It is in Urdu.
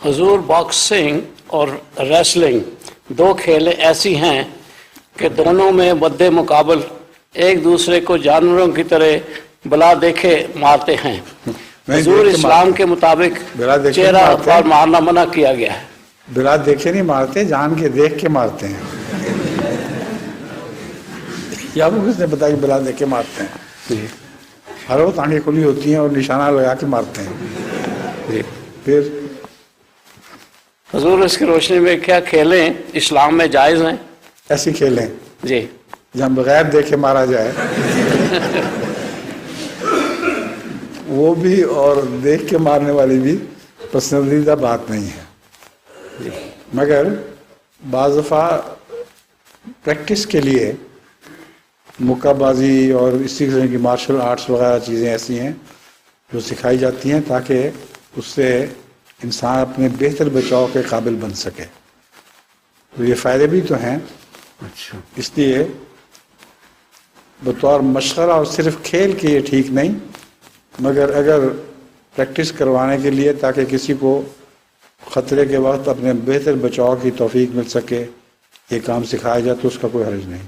حضور باکسنگ اور ریسلنگ دو کھیلیں ایسی ہیں کہ دونوں میں مد مقابل ایک دوسرے کو جانوروں کی طرح بلا دیکھے مارتے ہیں. حضور اسلام کے مطابق چہرہ پر مارنا منع کیا گیا ہے. بلا دیکھے نہیں مارتے، جان کے دیکھ کے مارتے ہیں. یا وہ کس نے بتایا کہ بلا دیکھ کے مارتے ہیں؟ ہر وقت آنکھیں کھلی ہوتی ہیں اور نشانہ لگا کے مارتے ہیں. پھر حضور اس کی روشنی میں کیا کھیلیں اسلام میں جائز ہیں؟ ایسی کھیلیں جی جہاں بغیر دیکھے مارا جائے وہ بھی، اور دیکھ کے مارنے والی بھی پسندیدہ بات نہیں ہے. مگر بعض دفعہ پریکٹس کے لیے مکہ بازی اور اسی قسم کی مارشل آرٹس وغیرہ چیزیں ایسی ہیں جو سکھائی جاتی ہیں تاکہ اس سے انسان اپنے بہتر بچاؤ کے قابل بن سکے. تو یہ فائدے بھی تو ہیں. اس لیے بطور مشغلہ اور صرف کھیل کے یہ ٹھیک نہیں، مگر اگر پریکٹس کروانے کے لیے تاکہ کسی کو خطرے کے وقت اپنے بہتر بچاؤ کی توفیق مل سکے یہ کام سکھایا جائے تو اس کا کوئی حرج نہیں.